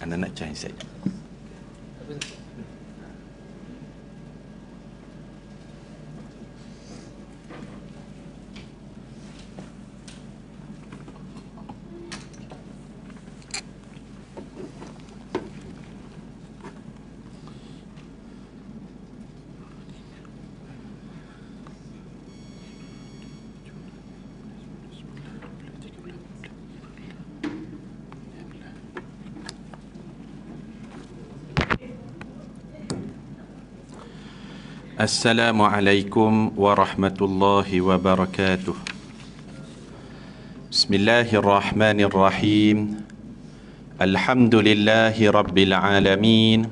Anda nak cari saja. Assalamualaikum warahmatullahi wabarakatuh. Bismillahirrahmanirrahim. Alhamdulillahi rabbil alamin.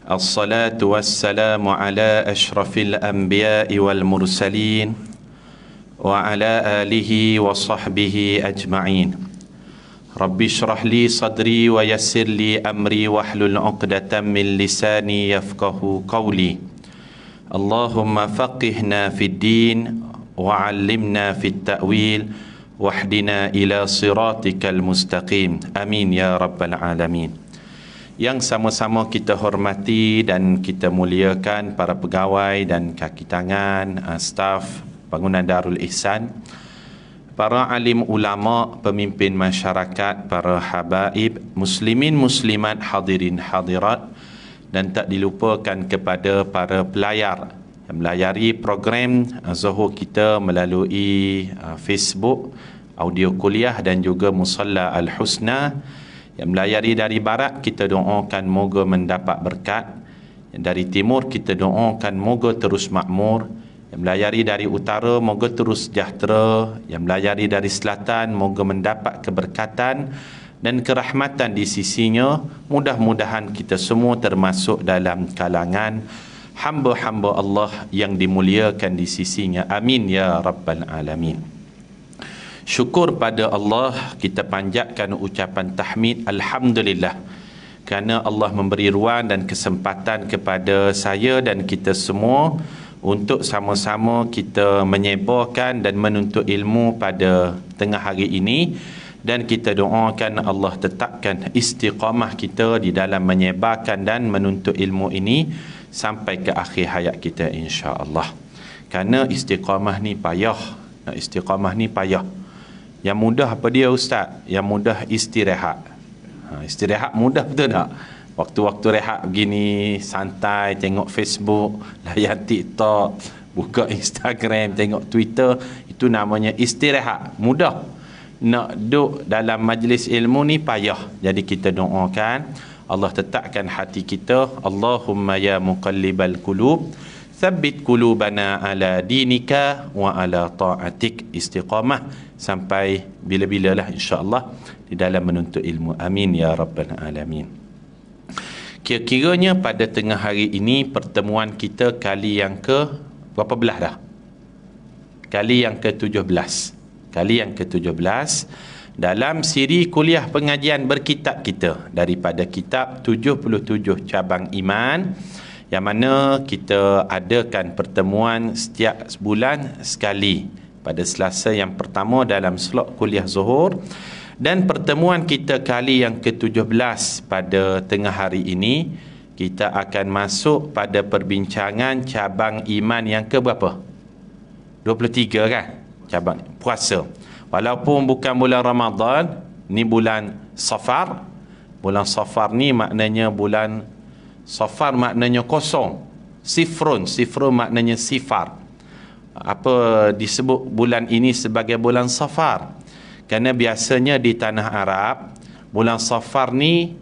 Assalatu wassalamu ala ashrafil anbiya'i wal mursalin wa ala alihi wa sahbihi ajma'in. Rabbi shrah li sadri wa yassir li amri wahlul 'uqdatam min lisani yafqahu qawli. Allahumma faqihna fid din wa 'allimna fit ta'wil wahdina ila siratikal mustaqim. Amin ya rabbal alamin. Yang sama-sama kita hormati dan kita muliakan para pegawai dan kaki tangan, staf bangunan Darul Ihsan, para alim ulama, pemimpin masyarakat, para habaib, muslimin muslimat, hadirin hadirat, dan tak dilupakan kepada para pelayar yang melayari program Zuhur kita melalui Facebook, audio kuliah dan juga Musalla Al-Husna. Yang melayari dari barat, kita doakan moga mendapat berkat. Yang dari timur, kita doakan moga terus makmur. Yang melayari dari utara, moga terus sejahtera. Yang melayari dari selatan, moga mendapat keberkatan dan kerahmatan di sisinya. Mudah-mudahan kita semua termasuk dalam kalangan hamba-hamba Allah yang dimuliakan di sisinya. Amin ya rabbal alamin. Syukur pada Allah, kita panjatkan ucapan tahmid alhamdulillah kerana Allah memberi ruang dan kesempatan kepada saya dan kita semua untuk sama-sama kita menyebarkan dan menuntut ilmu pada tengah hari ini. Dan kita doakan Allah tetapkan istiqamah kita di dalam menyebarkan dan menuntut ilmu ini sampai ke akhir hayat kita insya-Allah. Kerana istiqamah ni payah. Nak istiqamah ni payah. Yang mudah apa dia ustaz? Yang mudah istirahat. Istirahat mudah betul tak? Waktu-waktu rehat begini santai, tengok Facebook, layan TikTok, buka Instagram, tengok Twitter, itu namanya istirahat. Mudah. Nak duduk dalam majlis ilmu ni payah. Jadi kita doakan Allah tetapkan hati kita. Allahumma ya muqallibal qulub, tsabbit qulubana ala dinika wa ala ta'atik. Istiqamah sampai bila-bilalah insya-Allah di dalam menuntut ilmu. Amin ya rabbal alamin. Kira-kiranya pada tengah hari ini pertemuan kita kali yang ke berapa belah dah? Kali yang ke-17. Kali yang ke-17 dalam siri kuliah pengajian berkitab kita daripada kitab 77 cabang iman, yang mana kita adakan pertemuan setiap sebulan sekali pada Selasa yang pertama dalam slot kuliah Zuhur, dan pertemuan kita kali yang ke-17 pada tengah hari ini kita akan masuk pada perbincangan cabang iman yang ke berapa? 23 kan? Cabang puasa. Walaupun bukan bulan Ramadan, ni bulan Safar. Bulan Safar ni maknanya bulan Safar maknanya kosong. Sifrun maknanya sifar. Apa disebut bulan ini sebagai bulan Safar? Kerana biasanya di tanah Arab, bulan Safar ni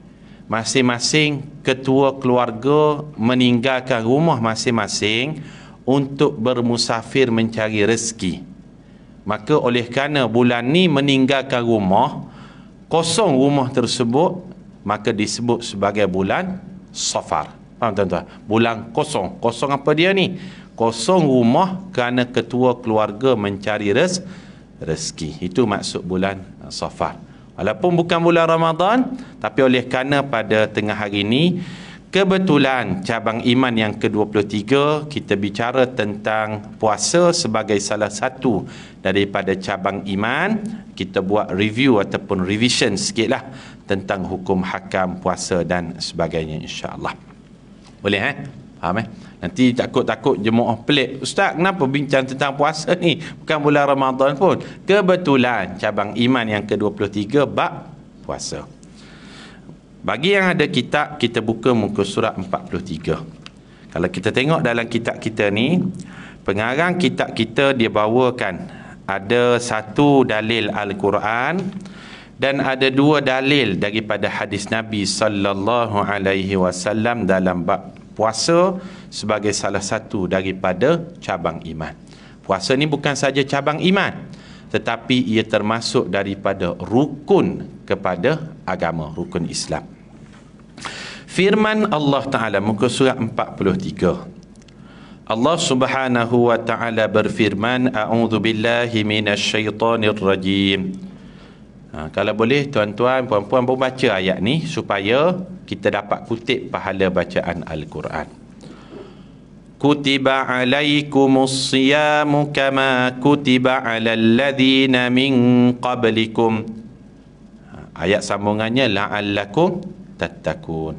masing-masing ketua keluarga meninggalkan rumah masing-masing untuk bermusafir mencari rezeki. Maka oleh kerana bulan ni meninggalkan rumah, kosong rumah tersebut, maka disebut sebagai bulan Safar. Faham tuan-tuan? Bulan kosong. Kosong apa dia ni? Kosong rumah kerana ketua keluarga mencari rezeki. Itu maksud bulan Safar. Walaupun bukan bulan Ramadan, tapi oleh kerana pada tengah hari ini kebetulan cabang iman yang ke-23, kita bicara tentang puasa sebagai salah satu daripada cabang iman. Kita buat review ataupun revision sikitlah tentang hukum hakam puasa dan sebagainya, insya-Allah. Boleh faham Nanti takut-takut jemaah pelik, ustaz kenapa bincang tentang puasa ni, bukan bulan Ramadan pun. Kebetulan cabang iman yang ke-23 bab puasa. Bagi yang ada kitab, kita buka muka surat 43. Kalau kita tengok dalam kitab kita ni, pengarang kitab kita dia bawakan ada satu dalil Al-Quran dan ada dua dalil daripada hadis Nabi sallallahu alaihi wasallam dalam bab puasa sebagai salah satu daripada cabang iman. Puasa ni bukan saja cabang iman, tetapi ia termasuk daripada rukun kepada agama, rukun Islam. Firman Allah Ta'ala muka surat 43. Allah Subhanahu wa Ta'ala berfirman, A'udzu billahi minasyaitonir rajim. Kalau boleh tuan-tuan puan-puan pun baca ayat ni supaya kita dapat kutip pahala bacaan Al-Quran. Kutiba alaikumus siyamu kama kutiba alal ladzina min qablikum. Ayat sambungannya la'allakum tattaqun.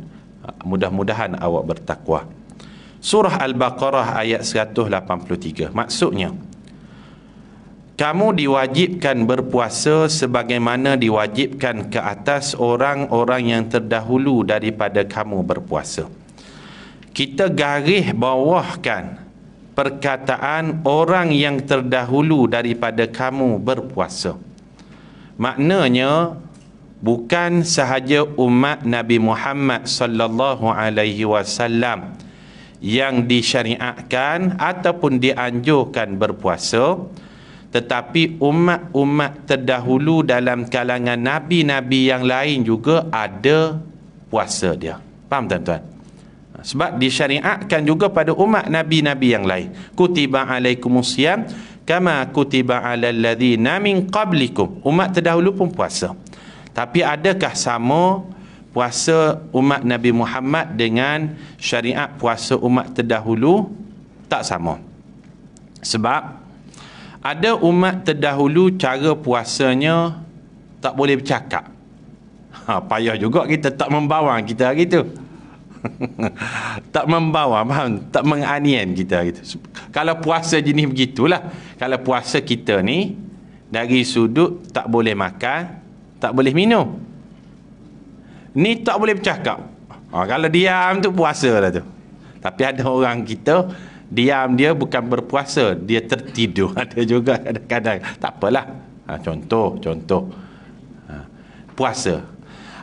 Mudah-mudahan awak bertakwa. Surah Al-Baqarah ayat 183. Maksudnya, kamu diwajibkan berpuasa sebagaimana diwajibkan ke atas orang-orang yang terdahulu daripada kamu berpuasa. Kita garis bawahkan perkataan orang yang terdahulu daripada kamu berpuasa. Maknanya bukan sahaja umat Nabi Muhammad sallallahu alaihi wasallam yang disyariatkan ataupun dianjurkan berpuasa, tetapi umat-umat terdahulu dalam kalangan nabi-nabi yang lain juga ada puasa dia. Faham tuan-tuan? Sebab disyariatkan juga pada umat nabi-nabi yang lain. Kutiba alaikumusiyam kama kutiba alal ladzina min qablikum. Umat terdahulu pun puasa. Tapi adakah sama puasa umat Nabi Muhammad dengan syariat puasa umat terdahulu? Tak sama. Sebab ada umat terdahulu cara puasanya tak boleh bercakap. Payah juga kita tak membawang kita gitu. Tak membawa, faham? Tak menganian kita gitu. Kalau puasa jenis begitulah. Kalau puasa kita ni dari sudut tak boleh makan, tak boleh minum. Ni tak boleh bercakap. Kalau diam tu puasa lah tu. Tapi ada orang kita diam dia bukan berpuasa, dia tertidur. Ada juga kadang-kadang. Tak apalah. Contoh. Puasa.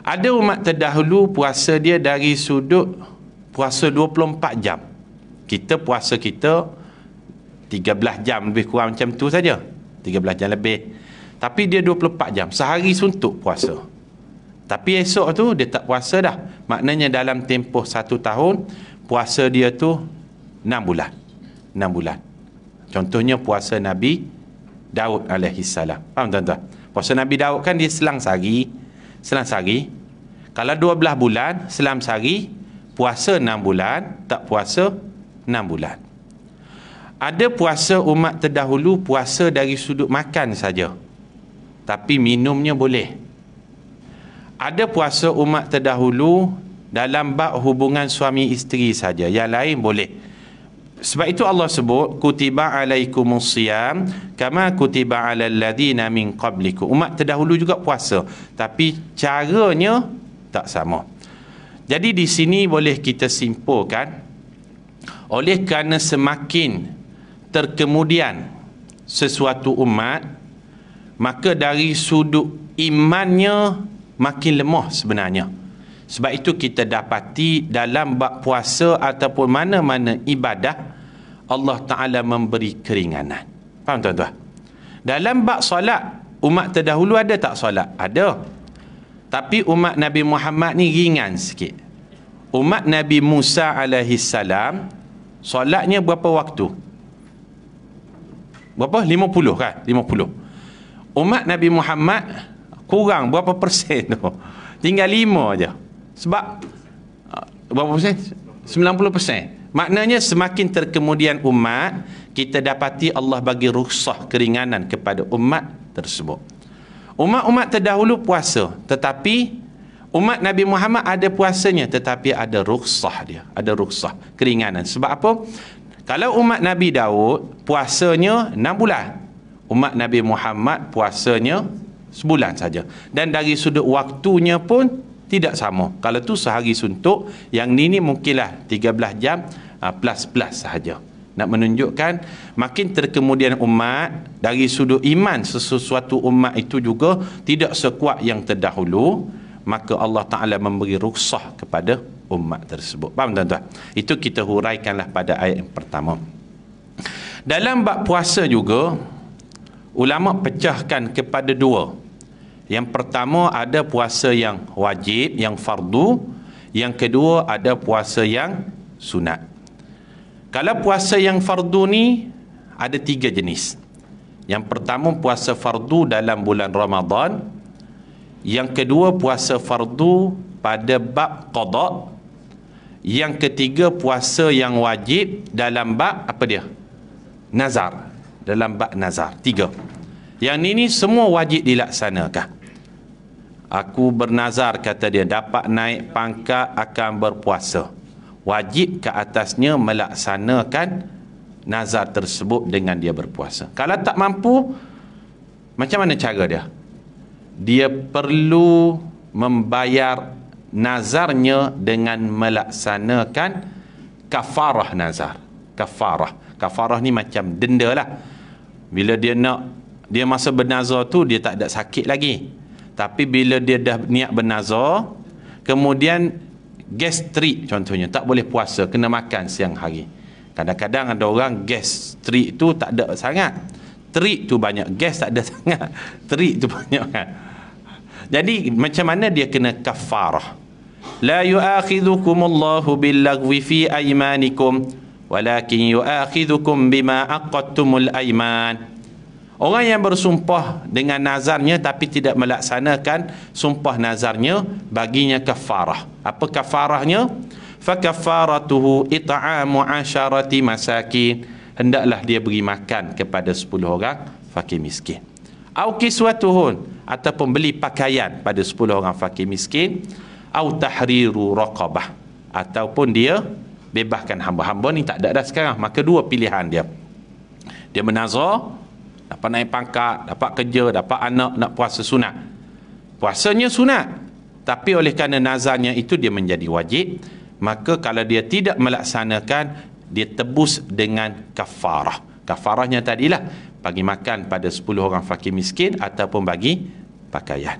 Ada umat terdahulu puasa dia dari sudut puasa 24 jam. Kita puasa kita 13 jam lebih kurang macam tu saja. 13 jam lebih. Tapi dia 24 jam. Sehari suntuk puasa. Tapi esok tu dia tak puasa dah. Maknanya dalam tempoh 1 tahun, puasa dia tu 6 bulan. 6 bulan. Contohnya puasa Nabi Daud alaihissalam. Faham tuan-tuan? Puasa Nabi Daud kan dia selang sehari. Kalau 12 bulan, selang sehari, puasa 6 bulan, tak puasa 6 bulan. Ada puasa umat terdahulu, puasa dari sudut makan saja. Tapi minumnya boleh. Ada puasa umat terdahulu dalam bab hubungan suami isteri saja. Yang lain boleh. Sebab itu Allah sebut kutiba alaikumusiyam kama kutiba alal ladzina min qablikum. Umat terdahulu juga puasa, tapi caranya tak sama. Jadi di sini boleh kita simpulkan, oleh kerana semakin terkemudian sesuatu umat, maka dari sudut imannya makin lemah sebenarnya. Sebab itu kita dapati dalam bab puasa ataupun mana-mana ibadah, Allah Ta'ala memberi keringanan. Faham tuan-tuan? Dalam bab solat, umat terdahulu ada tak solat? Ada. Tapi umat Nabi Muhammad ni ringan sikit. Umat Nabi Musa alaihissalam, solatnya berapa waktu? Berapa? 50 kan? 50. Umat Nabi Muhammad kurang berapa persen tu? Tinggal 5 je. Sebab berapa persen? 90%. Maknanya semakin terkemudian umat, kita dapati Allah bagi rukhsah keringanan kepada umat tersebut. Umat-umat terdahulu puasa, tetapi Umat Nabi Muhammad ada puasanya, tetapi ada rukhsah dia. Ada rukhsah, keringanan. Sebab apa? Kalau umat Nabi Daud, puasanya 6 bulan. Umat Nabi Muhammad puasanya sebulan saja. Dan dari sudut waktunya pun tidak sama. Kalau tu sehari suntuk, yang ni mungkinlah 13 jam plus sahaja. Nak menunjukkan makin terkemudian umat, dari sudut iman sesuatu umat itu juga tidak sekuat yang terdahulu, maka Allah Ta'ala memberi rukhsah kepada umat tersebut. Faham tuan-tuan? Itu kita huraikanlah pada ayat yang pertama. Dalam bab puasa juga, ulama pecahkan kepada dua. Yang pertama ada puasa yang wajib, yang fardu. Yang kedua ada puasa yang sunat. Kalau puasa yang fardu ni ada 3 jenis. Yang pertama puasa fardu dalam bulan Ramadan. Yang kedua puasa fardu pada bab qada. Yang ketiga puasa yang wajib dalam bab apa dia? Nazar. Dalam bab nazar. 3. Yang ni semua wajib dilaksanakan. Aku bernazar, kata dia, dapat naik pangkat akan berpuasa. Wajib ke atasnya melaksanakan nazar tersebut dengan dia berpuasa. Kalau tak mampu, macam mana cara dia? Dia perlu membayar nazarnya dengan melaksanakan kafarah nazar. Kafarah ni macam denda lah. Bila dia masa bernazar tu dia tak ada sakit lagi. Tapi bila dia dah niat bernazar, kemudian gastrik contohnya, tak boleh puasa, kena makan siang hari. Kadang-kadang ada orang gastrik tu tak ada sangat, trik tu banyak, gas tak ada sangat, trik tu banyak kan. Jadi macam mana dia kena kafarah? La yu'akhidhukumullahu billaghwi fi aymanikum walakin yu'akhidhukum bima aqadtumul ayman. Orang yang bersumpah dengan nazarnya tapi tidak melaksanakan sumpah nazarnya, baginya kafarah. Apa kafarahnya? Fakafaratuhu it'amu 'asharati masakin. Hendaklah dia beri makan kepada 10 orang fakir miskin. Au kiswatuhun, ataupun beli pakaian pada 10 orang fakir miskin. Au tahriru raqabah, ataupun dia bebaskan hamba-hamba. Ni tak ada dah sekarang, maka 2 pilihan dia. Dia menazar, dapat naik pangkat, dapat kerja, dapat anak, nak puasa sunat. Puasanya sunat, tapi oleh kerana nazarnya itu dia menjadi wajib, maka kalau dia tidak melaksanakan, dia tebus dengan kafarah. Kafarahnya tadilah bagi makan pada 10 orang fakir miskin ataupun bagi pakaian.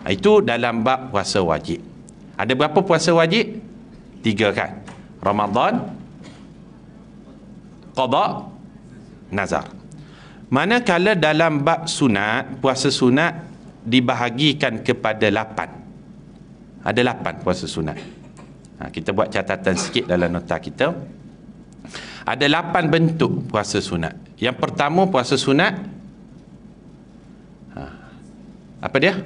Itu dalam bab puasa wajib. Ada berapa puasa wajib? 3 kan? Ramadan, qada, nazar. Manakala dalam bab sunat, puasa sunat dibahagikan kepada 8. Ada 8 puasa sunat. Kita buat catatan sikit dalam nota kita. Ada 8 bentuk puasa sunat. Yang pertama puasa sunat, apa dia?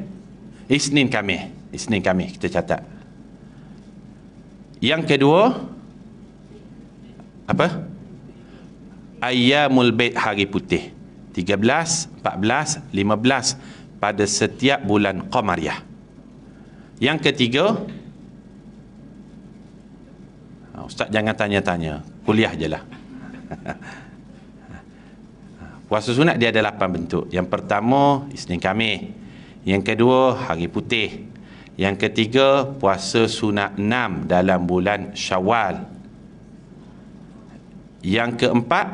Isnin Khamis kita catat. Yang kedua apa? Ayyamul Bait, hari putih. 13, 14, 15 pada setiap bulan Qamariyah. Yang ketiga, Ustaz jangan tanya-tanya, kuliah je lah. Puasa sunat dia ada 8 bentuk. Yang pertama Isnin Khamis. Yang kedua hari putih. Yang ketiga puasa sunat 6 dalam bulan Syawal. Yang keempat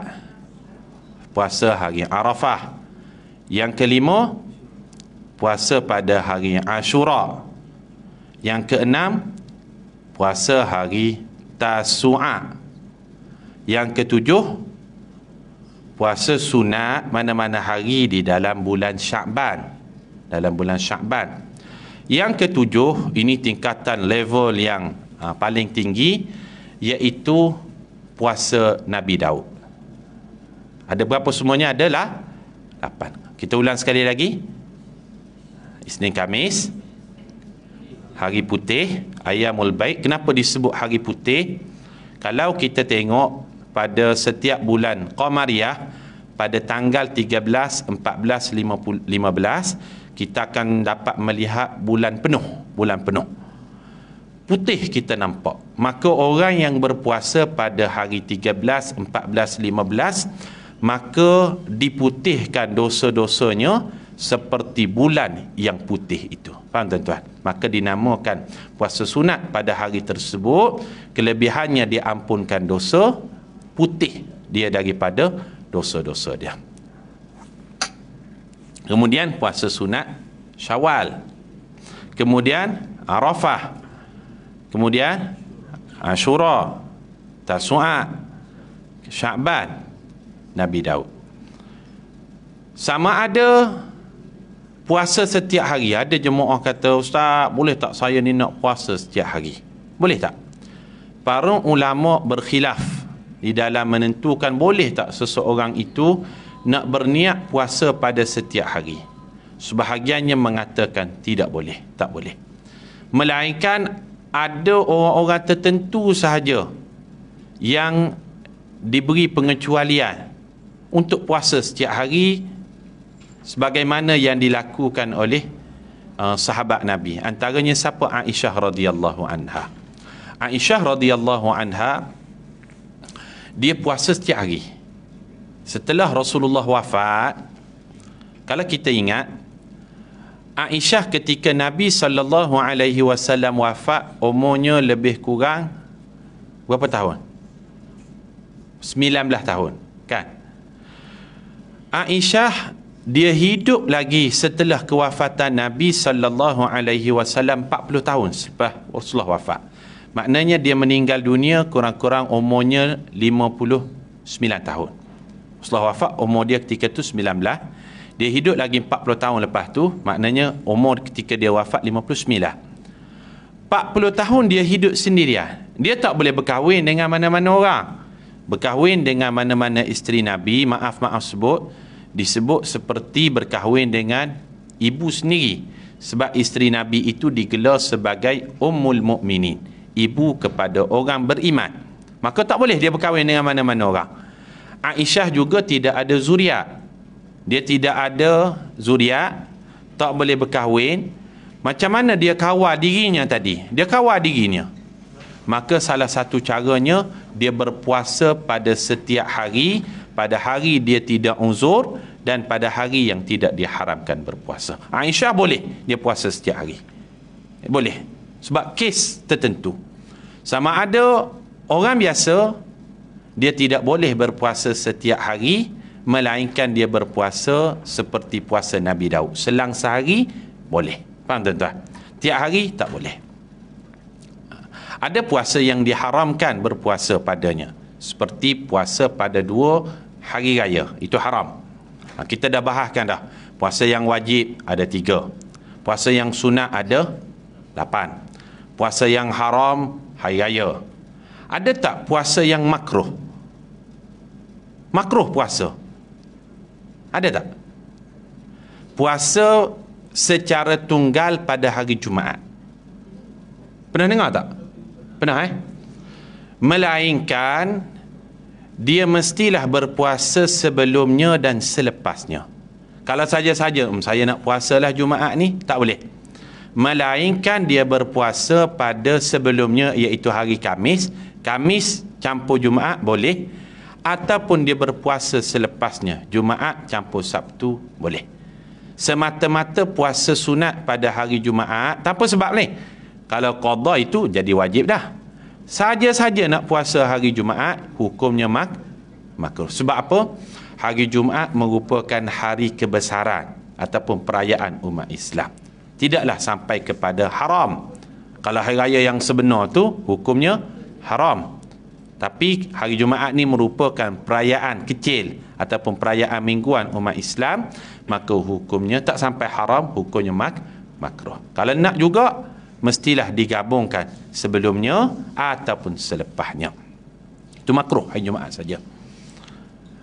puasa hari Arafah. Yang kelima puasa pada hari Ashura. Yang keenam puasa hari Tasu'a. Yang ketujuh puasa sunat mana-mana hari di dalam bulan Sya'ban. Yang ketujuh, ini tingkatan level yang paling tinggi, iaitu puasa Nabi Daud. Ada berapa semuanya? Adalah 8. Kita ulang sekali lagi. Isnin Khamis, hari putih, Ayyamul Bait. Kenapa disebut hari putih? Kalau kita tengok pada setiap bulan Qamariyah, pada tanggal 13, 14, 15, kita akan dapat melihat bulan penuh. Putih kita nampak. Maka orang yang berpuasa pada hari 13, 14, 15, maka diputihkan dosa-dosanya seperti bulan yang putih itu. Faham tuan-tuan? Maka dinamakan puasa sunat pada hari tersebut. Kelebihannya diampunkan dosa, putih dia daripada dosa-dosa dia. Kemudian puasa sunat Syawal. Kemudian Arafah. Kemudian Ashura, Tasu'a, Sya'ban, Nabi Daud. Sama ada puasa setiap hari. Ada jemaah kata, Ustaz, boleh tak saya ni nak puasa setiap hari? Boleh tak? Para ulama berkhilaf di dalam menentukan boleh tak seseorang itu nak berniat puasa pada setiap hari. Sebahagiannya mengatakan tidak boleh, tak boleh. Melainkan ada orang-orang tertentu sahaja yang diberi pengecualian untuk puasa setiap hari sebagaimana yang dilakukan oleh sahabat Nabi. Antaranya siapa? Aisyah radhiyallahu anha. Aisyah radhiyallahu anha dia puasa setiap hari. Setelah Rasulullah wafat, kalau kita ingat, Aisyah ketika Nabi SAW wafat, umurnya lebih kurang berapa tahun? 19 tahun, kan? Aisyah dia hidup lagi setelah kewafatan Nabi SAW 40 tahun selepas Rasulullah wafat. Maknanya dia meninggal dunia kurang-kurang umurnya 59 tahun. Rasulullah wafat, umur dia ketika itu 19. Dia hidup lagi 40 tahun lepas tu, maknanya umur ketika dia wafat 59. 40 tahun dia hidup sendirian. Dia tak boleh berkahwin dengan mana-mana orang. Berkahwin dengan mana-mana isteri Nabi, maaf sebut, disebut seperti berkahwin dengan ibu sendiri. Sebab isteri Nabi itu digelar sebagai Ummul Mukminin, ibu kepada orang beriman. Maka tak boleh dia berkahwin dengan mana-mana orang. Aisyah juga tidak ada zuriat. Dia tidak ada zuriat, tak boleh berkahwin. Macam mana dia kawal dirinya tadi? Dia kawal dirinya. Maka salah satu caranya, dia berpuasa pada setiap hari, pada hari dia tidak uzur, dan pada hari yang tidak diharamkan berpuasa. Aisyah boleh dia puasa setiap hari. Boleh. Sebab kes tertentu. Sama ada orang biasa, dia tidak boleh berpuasa setiap hari, melainkan dia berpuasa seperti puasa Nabi Daud. Selang sehari boleh. Faham tuan-tuan? Tiap hari tak boleh. Ada puasa yang diharamkan berpuasa padanya, seperti puasa pada 2 hari raya. Itu haram. Kita dah bahaskan dah. Puasa yang wajib ada 3. Puasa yang sunat ada 8. Puasa yang haram hari raya. Ada tak puasa yang makruh? Makruh puasa. Ada tak? Puasa secara tunggal pada hari Jumaat. Pernah dengar tak? Pernah Melainkan dia mestilah berpuasa sebelumnya dan selepasnya. Kalau saja-saja saya nak puasalah Jumaat ni, tak boleh. Melainkan dia berpuasa pada sebelumnya, iaitu hari Khamis. Khamis campur Jumaat boleh. Ataupun dia berpuasa selepasnya, Jumaat campur Sabtu boleh. Semata-mata puasa sunat pada hari Jumaat tanpa sebab ni. Kalau qada itu jadi wajib dah. Saja-saja nak puasa hari Jumaat, hukumnya makruh. Sebab apa? Hari Jumaat merupakan hari kebesaran ataupun perayaan umat Islam. Tidaklah sampai kepada haram. Kalau hari raya yang sebenar tu hukumnya haram. Tapi hari Jumaat ni merupakan perayaan kecil ataupun perayaan mingguan umat Islam, maka hukumnya tak sampai haram, hukumnya makruh. Kalau nak juga, mestilah digabungkan sebelumnya ataupun selepasnya. Itu makruh hari Jumaat saja.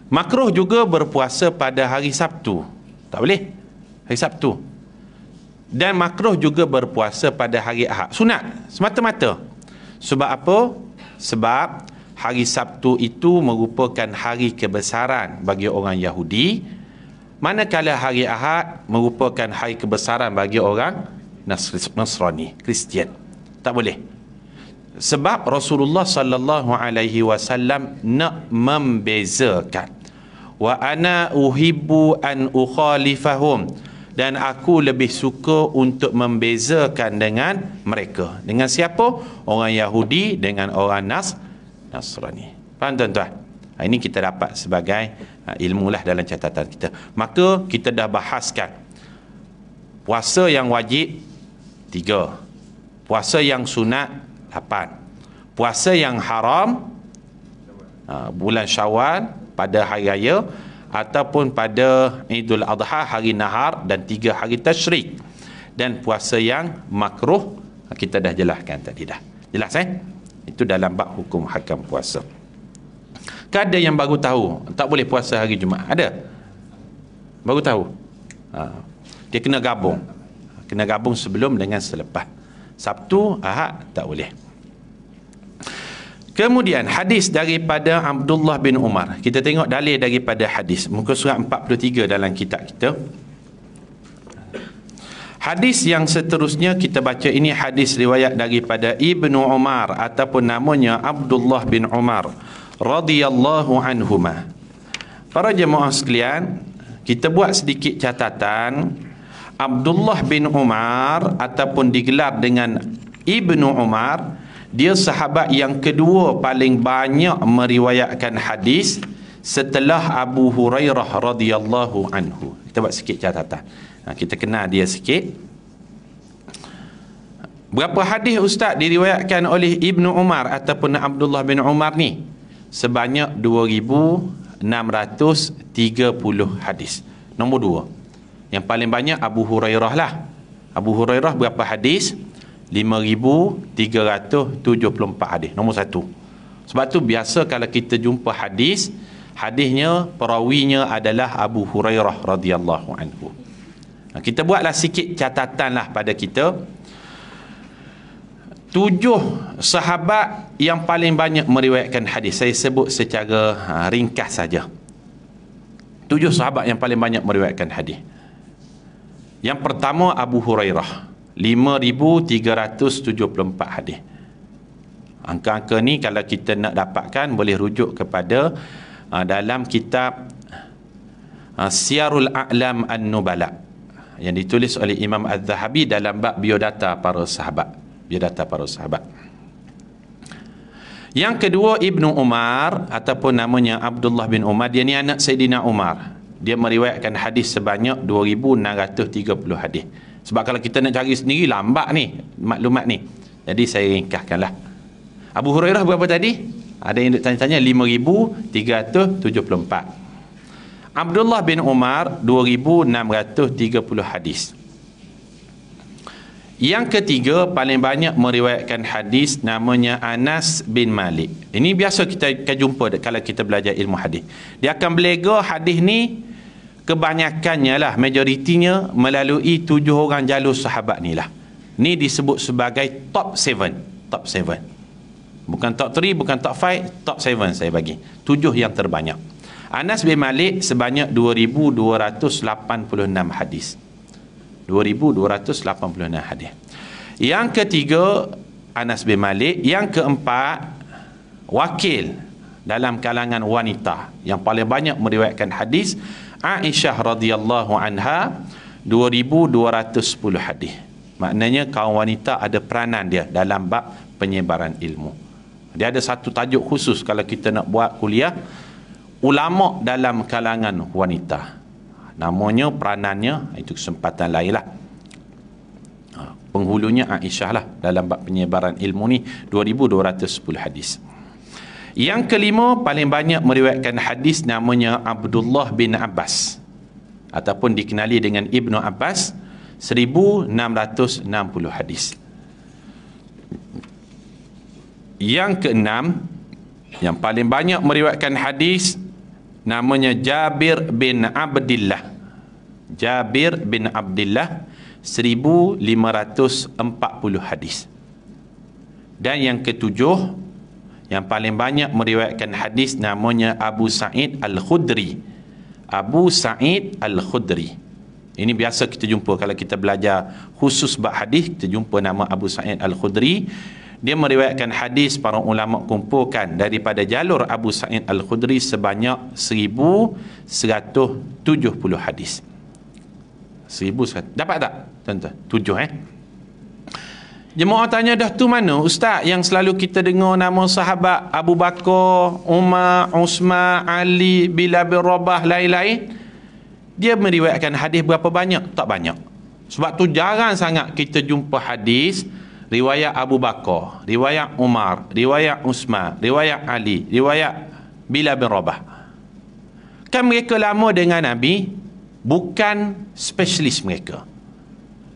Makruh juga berpuasa pada hari Sabtu. Tak boleh. Hari Sabtu. Dan makruh juga berpuasa pada hari Ahad. Sunat semata-mata. Sebab apa? Sebab hari Sabtu itu merupakan hari kebesaran bagi orang Yahudi. Manakala hari Ahad merupakan hari kebesaran bagi orang Nasrani, Kristian. Tak boleh. Sebab Rasulullah sallallahu alaihi wasallam nak membezakan. Wa ana uhibbu an ukhalifahum, dan aku lebih suka untuk membezakan dengan mereka. Dengan siapa? Orang Yahudi dengan orang Nasrani. Faham tuan-tuan? Ini kita dapat sebagai ilmu lah dalam catatan kita. Maka kita dah bahaskan puasa yang wajib 3, puasa yang sunat 8, puasa yang haram bulan Syawal pada hari raya ataupun pada Idul Adha hari nahar, dan 3 hari tasyrik, dan puasa yang makruh kita dah jelaskan tadi dah. Jelas itu dalam bab hukum hakam puasa. Ada yang baru tahu tak boleh puasa hari Jumaat? Ada baru tahu? Dia kena gabung sebelum dengan selepas. Sabtu, Ahad tak boleh. Kemudian hadis daripada Abdullah bin Umar. Kita tengok dalil daripada hadis muka surat 43 dalam kitab kita. Hadis yang seterusnya kita baca ini hadis riwayat daripada Ibnu Umar ataupun namanya Abdullah bin Umar radhiyallahu anhuma. Para jemaah sekalian, kita buat sedikit catatan. Abdullah bin Umar ataupun digelar dengan Ibnu Umar, dia sahabat yang kedua paling banyak meriwayatkan hadis setelah Abu Hurairah radhiyallahu anhu. Kita buat sikit catatan. Kita kenal dia sikit. Berapa hadis ustaz diriwayatkan oleh Ibnu Umar ataupun Abdullah bin Umar ni? Sebanyak 2,630 hadis. Nombor 2. Yang paling banyak Abu Hurairah lah. Abu Hurairah berapa hadis? 5,374 hadis. Nombor 1. Sebab tu biasa kalau kita jumpa hadisnya perawinya adalah Abu Hurairah radhiyallahu anhu. Kita buatlah sikit catatan lah pada kita. 7 sahabat yang paling banyak meriwayatkan hadis. Saya sebut secara ringkas saja. 7 sahabat yang paling banyak meriwayatkan hadis. Yang pertama Abu Hurairah, 5,374 hadis. Angka-angka ni kalau kita nak dapatkan boleh rujuk kepada dalam kitab Syiarul A'lam An-Nubala yang ditulis oleh Imam Az-Zahabi dalam bab biodata para sahabat. Yang kedua Ibnu Umar ataupun namanya Abdullah bin Umar. Dia ni anak Sayyidina Umar. Dia meriwayatkan hadis sebanyak 2,630 hadis. Sebab kalau kita nak cari sendiri lambat ni maklumat ni. Jadi saya ringkaskanlah. Abu Hurairah berapa tadi? Ada yang tanya-tanya 5,374. Abdullah bin Umar 2,630 hadis. Yang ketiga paling banyak meriwayatkan hadis namanya Anas bin Malik. Ini biasa kita akan jumpa kalau kita belajar ilmu hadis. Dia akan belega hadis ni kebanyakannya lah, majoritinya melalui 7 orang jalur sahabat ni lah. Ni disebut sebagai top 7. Bukan top 3, bukan top 5, top 7 saya bagi. 7 yang terbanyak. Anas bin Malik sebanyak 2,286 hadis. 2,286 hadis. Yang ketiga Anas bin Malik. Yang keempat wakil dalam kalangan wanita yang paling banyak meriwayatkan hadis, Aisyah radhiyallahu anha, 2,210 hadis. Maknanya kaum wanita ada peranan dia dalam bab penyebaran ilmu. Dia ada satu tajuk khusus kalau kita nak buat kuliah, ulama dalam kalangan wanita. Namanya, peranannya, itu kesempatan lain lah. Penghulunya Aisyah lah dalam bab penyebaran ilmu ni, 2,210 hadis. Yang kelima paling banyak meriwayatkan hadis namanya Abdullah bin Abbas ataupun dikenali dengan Ibnu Abbas, 1,660 hadis. Yang keenam yang paling banyak meriwayatkan hadis namanya Jabir bin Abdillah. 1,540 hadis. Dan yang ketujuh yang paling banyak meriwayatkan hadis namanya Abu Sa'id Al-Khudri. Abu Sa'id Al-Khudri. Ini biasa kita jumpa kalau kita belajar khusus bab hadis, kita jumpa nama Abu Sa'id Al-Khudri. Dia meriwayatkan hadis, para ulama kumpulkan daripada jalur Abu Sa'id Al-Khudri sebanyak 1170 hadis. 1100. Dapat tak? Tuan-tuan. 7 Jemaah tanya, dah tu mana ustaz yang selalu kita dengar nama sahabat Abu Bakar, Umar, Uthman, Ali, Bilal bin Rabah, lain-lain? Dia meriwayatkan hadis berapa banyak? Tak banyak. Sebab tu jarang sangat kita jumpa hadis riwayat Abu Bakar, riwayat Umar, riwayat Uthman, riwayat Ali, riwayat Bilal bin Rabah. Kan mereka lama dengan Nabi, bukan spesialis mereka.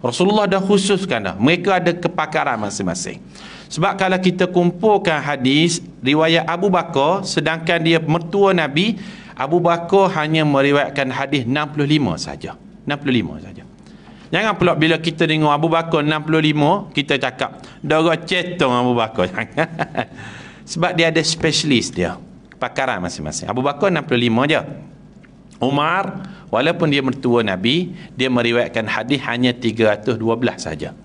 Rasulullah dah khususkan dah. Mereka ada kepakaran masing-masing. Sebab kalau kita kumpulkan hadis riwayat Abu Bakar, sedangkan dia mertua Nabi, Abu Bakar hanya meriwayatkan hadis 65 saja. 65 saja. Jangan pula bila kita dengar Abu Bakar 65, kita cakap darah cetong Abu Bakar. Sebab dia ada spesialis dia. Kepakaran masing-masing. Abu Bakar 65 je. Umar, walaupun dia mertua Nabi, dia meriwayatkan hadis hanya 312 saja.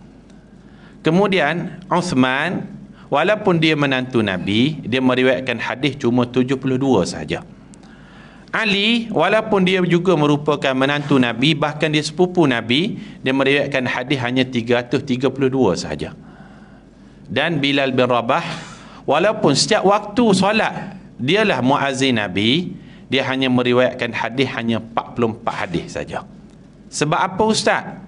Kemudian Uthman, walaupun dia menantu Nabi, dia meriwayatkan hadis cuma 72 saja. Ali, walaupun dia juga merupakan menantu Nabi, bahkan dia sepupu Nabi, dia meriwayatkan hadis hanya 332 saja. Dan Bilal bin Rabah, walaupun setiap waktu solat dialah muazzin Nabi, dia hanya meriwayatkan hadis hanya 44 hadis saja. Sebab apa ustaz?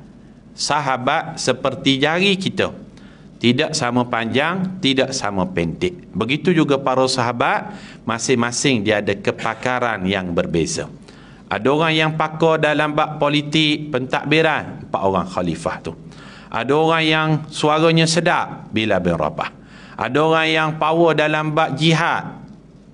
Sahabat seperti jari kita, tidak sama panjang, tidak sama pendek. Begitu juga para sahabat, masing-masing dia ada kepakaran yang berbeza. Ada orang yang pakar dalam bab politik, pentadbiran, 4 orang khalifah tu. Ada orang yang suaranya sedap, Bilal bin Rabah. Ada orang yang power dalam bab jihad,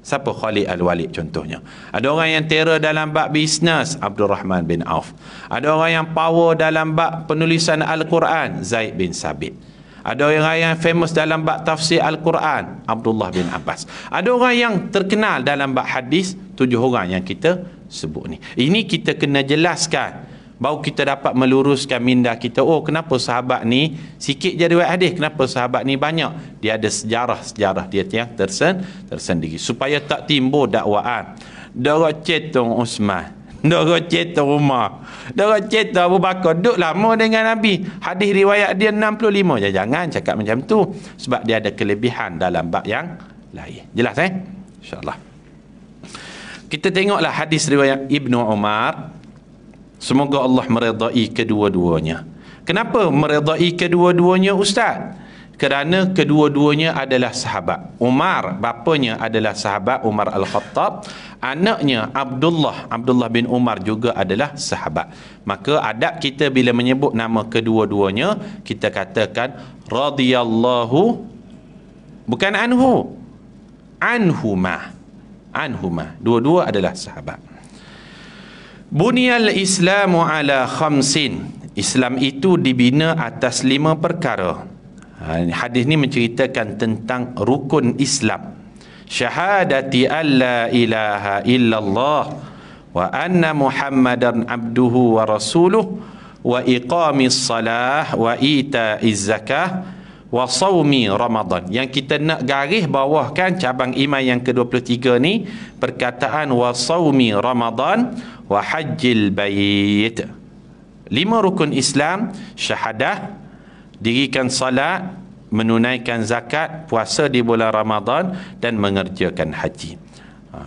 siapa? Khalid Al-Walid contohnya. Ada orang yang terror dalam bab bisnes, Abdul Rahman bin Auf. Ada orang yang power dalam bab penulisan Al-Quran, Zaid bin Sabit. Ada orang yang famous dalam bab tafsir Al-Quran, Abdullah bin Abbas. Ada orang yang terkenal dalam bab hadis, 7 orang yang kita sebut ni. Ini kita kena jelaskan, baru kita dapat meluruskan minda kita. Oh, kenapa sahabat ni sikit je riwayat hadis, kenapa sahabat ni banyak? Dia ada sejarah-sejarah dia yang tersendiri, supaya tak timbul dakwaan darah cetong Uthman, darah cetong Umar, darah cetong Abu Bakar, duduk lama dengan Nabi, hadis riwayat dia 65 je. Jangan cakap macam tu, sebab dia ada kelebihan dalam bab yang lain. Jelas InsyaAllah. Kita tengoklah hadis riwayat Ibnu Umar. Semoga Allah meredai kedua-duanya. Kenapa meredai kedua-duanya ustaz? Kerana kedua-duanya adalah sahabat. Umar, bapanya adalah sahabat, Umar Al-Khattab. Anaknya Abdullah bin Umar juga adalah sahabat. Maka adab kita bila menyebut nama kedua-duanya, kita katakan radhiyallahu, bukan anhu, anhuma. Dua-dua adalah sahabat. Bunyal Islamu ala khamsin. Islam itu dibina atas 5 perkara. Hadis ni menceritakan tentang rukun Islam. Syahadati an la ilaha illallah wa anna Muhammadan abduhu wa rasuluh wa iqamis salah wa ita'iz zakah wa sawmi Ramadan. Yang kita nak garis bawahkan cabang iman yang ke-23 ni, perkataan wa sawmi Ramadan wa hajjil bait. 5 rukun Islam: syahadah, dirikan salat, menunaikan zakat, puasa di bulan Ramadan, dan mengerjakan haji.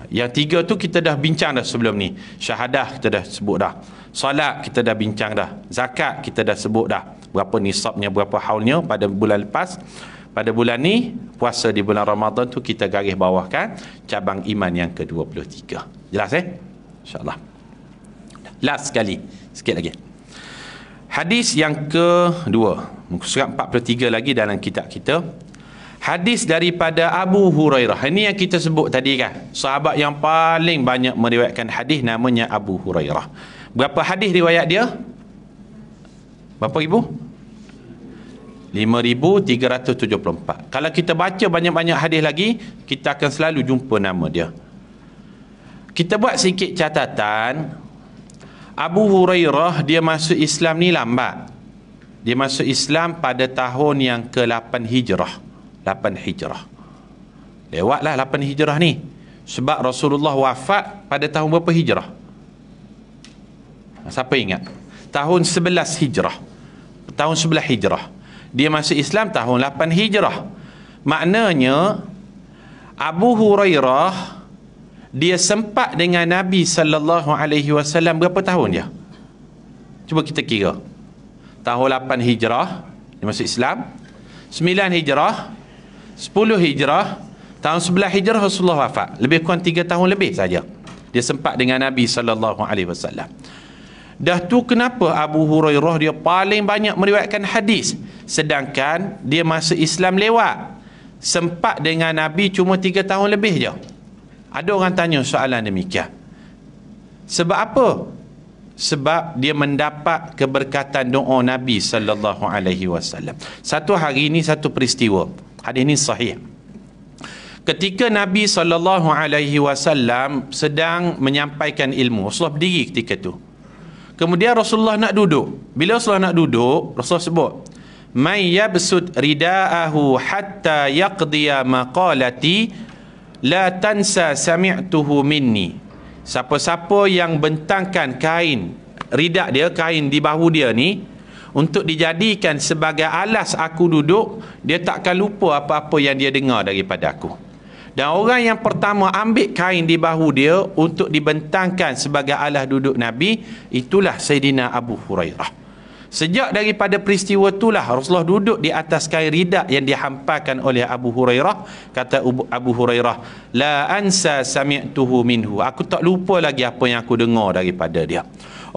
Yang 3 tu kita dah bincang dah sebelum ni. Syahadah kita dah sebut dah, salat kita dah bincang dah, zakat kita dah sebut dah, berapa nisabnya, berapa haulnya pada bulan lepas. Pada bulan ni, puasa di bulan Ramadan tu kita garis bawahkan cabang iman yang ke-23. Jelas InsyaAllah. Last sekali, sikit lagi. Hadis yang kedua, muka surat 43 lagi dalam kitab kita. Hadis daripada Abu Hurairah. Ini yang kita sebut tadi kan, sahabat yang paling banyak meriwayatkan hadis namanya Abu Hurairah. Berapa hadis riwayat dia? Berapa ribu? 5,374. Kalau kita baca banyak-banyak hadis lagi, kita akan selalu jumpa nama dia. Kita buat sikit catatan. Abu Hurairah dia masuk Islam ni lambat. Dia masuk Islam pada tahun yang ke-8 Hijrah. 8 Hijrah. Lewatlah 8 Hijrah ni. Sebab Rasulullah wafat pada tahun berapa Hijrah? Siapa ingat? Tahun 11 Hijrah. Tahun 11 Hijrah. Dia masuk Islam tahun 8 Hijrah. Maknanya Abu Hurairah dia sempat dengan Nabi sallallahu alaihi wasallam berapa tahun dia? Cuba kita kira. Tahun 8 Hijrah dia masuk Islam, 9 Hijrah, 10 Hijrah, tahun 11 Hijrah Rasulullah wafat. Lebih kurang 3 tahun lebih saja dia sempat dengan Nabi sallallahu alaihi wasallam. Dah tu kenapa Abu Hurairah dia paling banyak meriwayatkan hadis, sedangkan dia masuk Islam lewat. Sempat dengan Nabi cuma 3 tahun lebih je. Ada orang tanya soalan demikian. Sebab apa? Sebab dia mendapat keberkatan doa Nabi sallallahu alaihi wasallam. Satu hari ini satu peristiwa. Hadis ini sahih. Ketika Nabi sallallahu alaihi wasallam sedang menyampaikan ilmu, Rasulullah berdiri ketika itu. Kemudian Rasulullah nak duduk. Bila Rasulullah nak duduk, Rasulullah sebut, "May yabsud ridaahu hatta yaqdiya maqalati la tansa sami'tuhu minni." Siapa-siapa yang bentangkan kain ridak dia, kain di bahu dia ni untuk dijadikan sebagai alas aku duduk, dia takkan lupa apa-apa yang dia dengar daripada aku. Dan orang yang pertama ambil kain di bahu dia untuk dibentangkan sebagai alas duduk Nabi, itulah Sayyidina Abu Hurairah. Sejak daripada peristiwa itulah Rasulullah duduk di atas kain ridak yang dihamparkan oleh Abu Hurairah. Kata Abu Hurairah, "La ansa sami'tuhu minhu." Aku tak lupa lagi apa yang aku dengar daripada dia.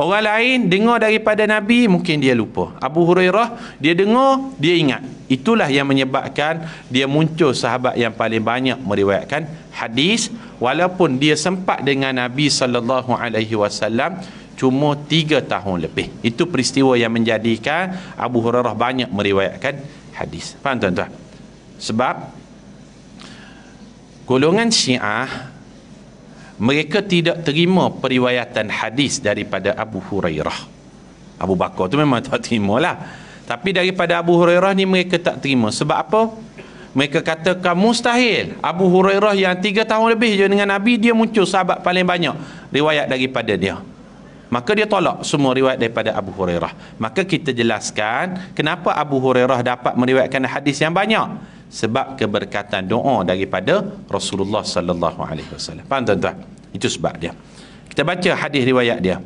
Orang lain dengar daripada Nabi, mungkin dia lupa. Abu Hurairah, dia dengar, dia ingat. Itulah yang menyebabkan dia muncul sahabat yang paling banyak meriwayatkan hadis, walaupun dia sempat dengan Nabi sallallahu alaihi wasallam cuma 3 tahun lebih. Itu peristiwa yang menjadikan Abu Hurairah banyak meriwayatkan hadis. Faham tuan-tuan? Sebab golongan Syiah mereka tidak terima periwayatan hadis daripada Abu Hurairah. Abu Bakar tu memang tak terima lah. Tapi daripada Abu Hurairah ni mereka tak terima. Sebab apa? Mereka katakan mustahil. Abu Hurairah yang 3 tahun lebih je dengan Nabi, dia muncul sahabat paling banyak riwayat daripada dia. Maka dia tolak semua riwayat daripada Abu Hurairah. Maka kita jelaskan kenapa Abu Hurairah dapat meriwayatkan hadis yang banyak. Sebab keberkatan doa daripada Rasulullah sallallahu alaihi wasallam. Faham tuan-tuan? Itu sebab dia. Kita baca hadis riwayat dia.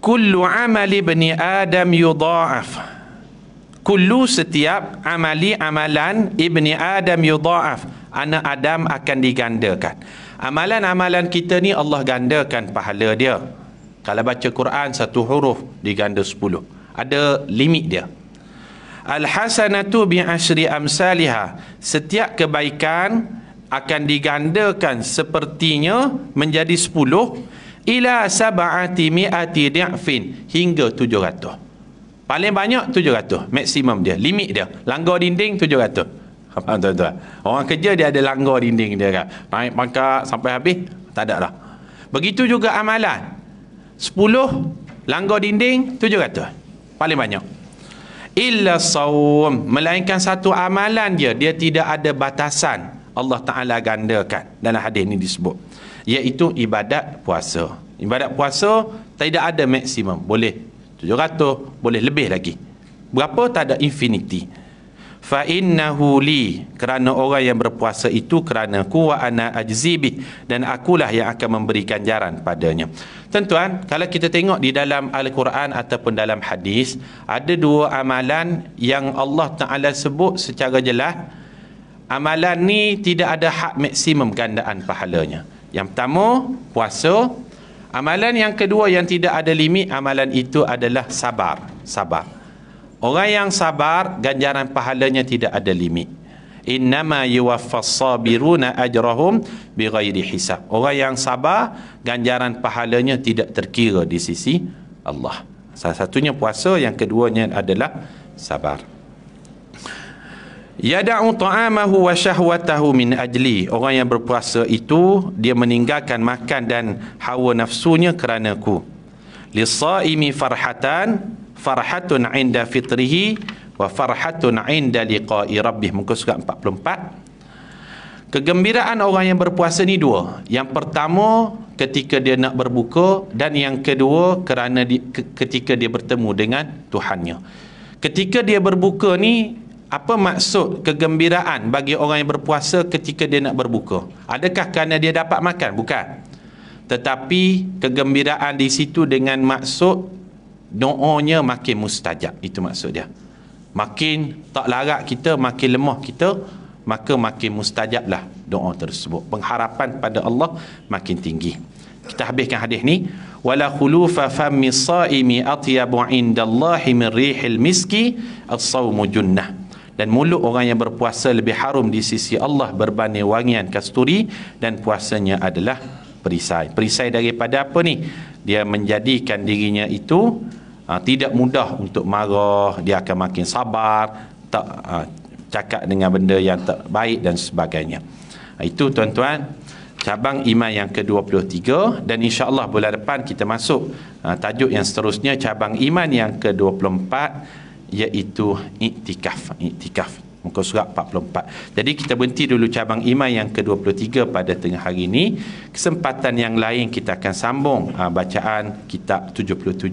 Kullu amali ibni Adam yudha'af. Kullu setiap amalan ibni Adam yudha'af. Anak Adam akan digandakan. Amalan-amalan kita ni Allah gandakan pahala dia. Kalau baca Quran 1 huruf diganda 10. Ada limit dia. Al-hasanatu bi'ashri amsalihha. Setiap kebaikan akan digandakan sepertinya menjadi 10 ila sab'ati mi'ati di'fin, hingga 700. Paling banyak 700, maksimum dia, limit dia. Langgar dinding 700. Faham tuan-tuan? Orang kerja dia ada langgar dinding dia kan. Naik pangkat sampai habis, tak ada lah. Begitu juga amalan. 10 langgar dinding 700. Paling banyak. Illa sawm, melainkan satu amalan dia tidak ada batasan, Allah Ta'ala gandakan. Dalam hadis ini disebut, iaitu ibadat puasa. Ibadat puasa tidak ada maksimum, boleh 700, boleh lebih lagi. Berapa? Tak ada infinity. Fa innahu li, kerana orang yang berpuasa itu kerana ku, wa ana ajzibi, dan akulah yang akan memberi ganjaran padanya. Tuan-tuan, kalau kita tengok di dalam Al-Quran ataupun dalam hadis, ada 2 amalan yang Allah Ta'ala sebut secara jelas. Amalan ni tidak ada had maksimum gandaan pahalanya. Yang pertama, puasa. Amalan yang kedua yang tidak ada limit, amalan itu adalah sabar. Sabar. Orang yang sabar, ganjaran pahalanya tidak ada limit. Innama yuwaffas sabiruna ajrahum bighairi hisab. Orang yang sabar, ganjaran pahalanya tidak terkira di sisi Allah. Salah satunya puasa, yang keduanya adalah sabar. Yada'u ta'amahu wa syahwatahu min ajli. Orang yang berpuasa itu dia meninggalkan makan dan hawa nafsunya kerana ku. Lis-shaimi farhatun 'inda fitrihi wa farhatun 'inda liqa'i rabbih. Muka surat 44. Kegembiraan orang yang berpuasa ni dua. Yang pertama ketika dia nak berbuka, dan yang kedua kerana ketika dia bertemu dengan Tuhannya. Ketika dia berbuka ni, apa maksud kegembiraan bagi orang yang berpuasa ketika dia nak berbuka? Adakah kerana dia dapat makan? Bukan. Tetapi kegembiraan di situ dengan maksud doanya makin mustajab. Itu maksud dia. Makin tak larat kita, makin lemah kita, maka makin mustajablah doa tersebut. Pengharapan pada Allah makin tinggi. Kita habiskan hadis ni. Wala khulufa fammi shaimi atyabu 'indallahi min rihil miski as-shaumu junnah. Dan mulut orang yang berpuasa lebih harum di sisi Allah berbanding wangian kasturi, dan puasanya adalah perisai. Perisai daripada apa ni? Dia menjadikan dirinya itu tidak mudah untuk marah, dia akan makin sabar, tak cakap dengan benda yang tak baik dan sebagainya. Itu tuan-tuan cabang iman yang ke-23, dan insya-Allah bulan depan kita masuk tajuk yang seterusnya, cabang iman yang ke-24, iaitu iktikaf. Muka surat 44. Jadi kita berhenti dulu cabang iman yang ke-23 pada tengah hari ini. Kesempatan yang lain kita akan sambung bacaan kitab 77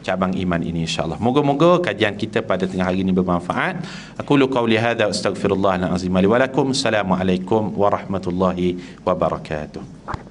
cabang iman ini, insya-Allah. Moga-moga kajian kita pada tengah hari ini bermanfaat. Aku lu qauli hadza astaghfirullahal azim li wa lakum. Assalamualaikum warahmatullahi wabarakatuh.